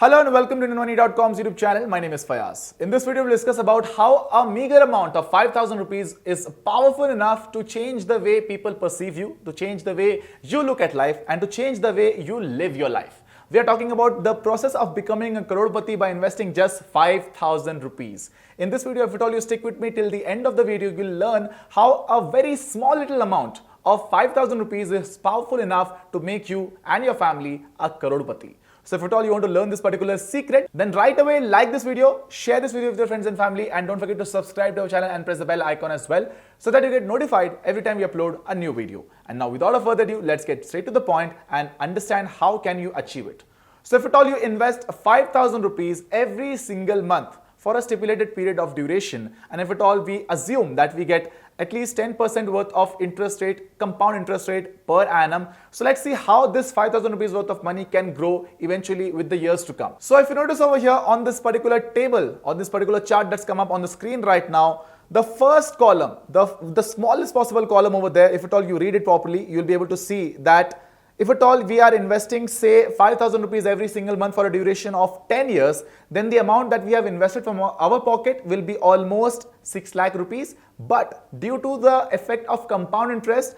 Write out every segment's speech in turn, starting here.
Hello and welcome to IndianMoney.com's YouTube channel. My name is Fayaz. In this video, we'll discuss about how a meager amount of 5,000 rupees is powerful enough to change the way people perceive you, to change the way you look at life, and to change the way you live your life. We are talking about the process of becoming a Crorepati by investing just 5,000 rupees. In this video, if at all you stick with me till the end of the video, you'll learn how a very small little amount of 5,000 rupees is powerful enough to make you and your family a Crorepati. So if at all you want to learn this particular secret, then right away like this video, share this video with your friends and family, and don't forget to subscribe to our channel and press the bell icon as well so that you get notified every time we upload a new video. And now without further ado, let's get straight to the point and understand how can you achieve it. So if at all you invest 5,000 rupees every single month for a stipulated period of duration, and if at all we assume that we get at least 10% worth of interest rate, compound interest rate per annum. So let's see how this 5,000 rupees worth of money can grow eventually with the years to come. So if you notice over here on this particular table, on this particular chart that's come up on the screen right now, the first column, the smallest possible column over there, if at all you read it properly, you'll be able to see that if at all we are investing say 5,000 rupees every single month for a duration of 10 years, then the amount that we have invested from our pocket will be almost 6 lakh rupees. But due to the effect of compound interest,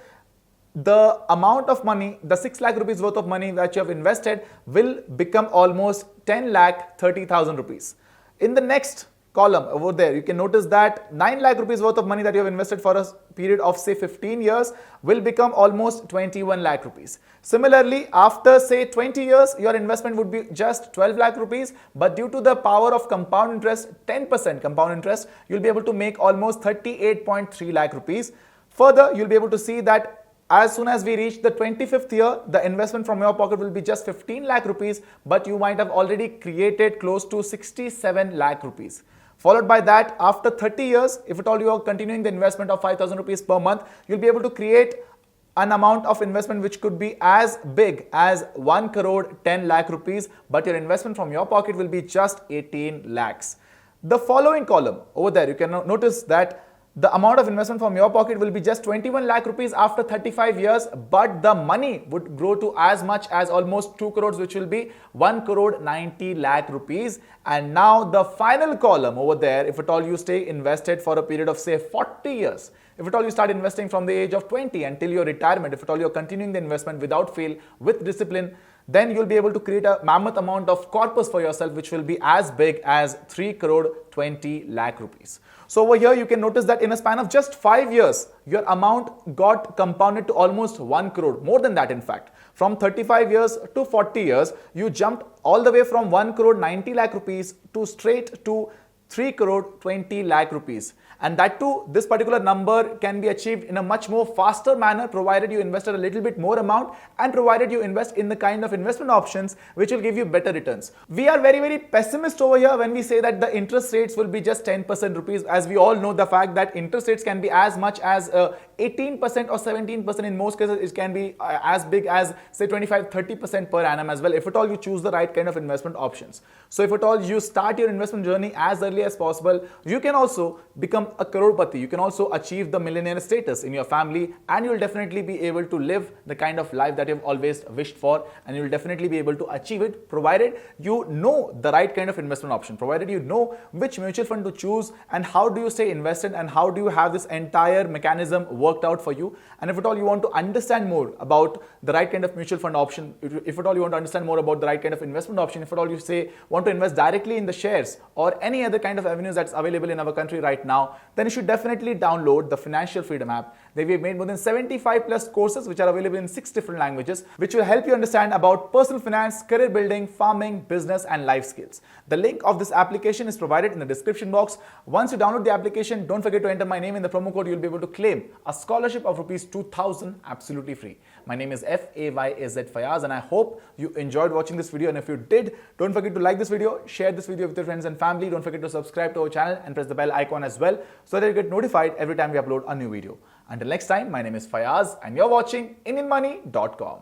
the amount of money, the 6 lakh rupees worth of money that you have invested will become almost 10 lakh 30,000 rupees. In the next column over there, you can notice that 9 lakh rupees worth of money that you have invested for a period of say 15 years will become almost 21 lakh rupees. Similarly, after say 20 years, your investment would be just 12 lakh rupees, but due to the power of compound interest, 10% compound interest, you'll be able to make almost 38.3 lakh rupees. Further, you'll be able to see that as soon as we reach the 25th year, the investment from your pocket will be just 15 lakh rupees, but you might have already created close to 67 lakh rupees. Followed by that, after 30 years, if at all you are continuing the investment of 5,000 rupees per month, you'll be able to create an amount of investment which could be as big as 1 crore 10 lakh rupees, but your investment from your pocket will be just 18 lakhs. The following column over there, you can notice that the amount of investment from your pocket will be just 21 lakh rupees after 35 years, but the money would grow to as much as almost 2 crores, which will be 1 crore 90 lakh rupees. And now the final column over there, if at all you stay invested for a period of say 40 years, if at all you start investing from the age of 20 until your retirement, if at all you're continuing the investment without fail, with discipline, then you'll be able to create a mammoth amount of corpus for yourself, which will be as big as 3 crore 20 lakh rupees. So over here, you can notice that in a span of just 5 years, your amount got compounded to almost 1 crore, more than that in fact. From 35 years to 40 years, you jumped all the way from 1 crore 90 lakh rupees to straight to 3 crore 20 lakh rupees. And that too, this particular number can be achieved in a much more faster manner, provided you invested a little bit more amount and provided you invest in the kind of investment options which will give you better returns. We are very pessimist over here when we say that the interest rates will be just 10% rupees, as we all know the fact that interest rates can be as much as 18% or 17%. In most cases, it can be as big as say 25-30% per annum as well, if at all you choose the right kind of investment options. So if at all you start your investment journey as early as possible, you can also become a Crorepati. You can also achieve the millionaire status in your family, and you will definitely be able to live the kind of life that you've always wished for, and you will definitely be able to achieve it, provided you know the right kind of investment option, provided you know which mutual fund to choose and how do you stay invested and how do you have this entire mechanism worked out for you. And if at all you want to understand more about the right kind of mutual fund option, if at all you want to understand more about the right kind of investment option, if at all you say want to invest directly in the shares or any other kind of avenues that's available in our country right now, then you should definitely download the Financial Freedom app. There we have made more than 75 plus courses which are available in 6 different languages, which will help you understand about personal finance, career building, farming, business and life skills. The link of this application is provided in the description box. Once you download the application, don't forget to enter my name in the promo code. You'll be able to claim a scholarship of rupees 2,000 absolutely free. My name is Fayaz, and I hope you enjoyed watching this video. And if you did, don't forget to like this video, share this video with your friends and family. Don't forget to subscribe to our channel and press the bell icon as well, so that you get notified every time we upload a new video. Until next time, my name is Fayaz and you're watching IndianMoney.com.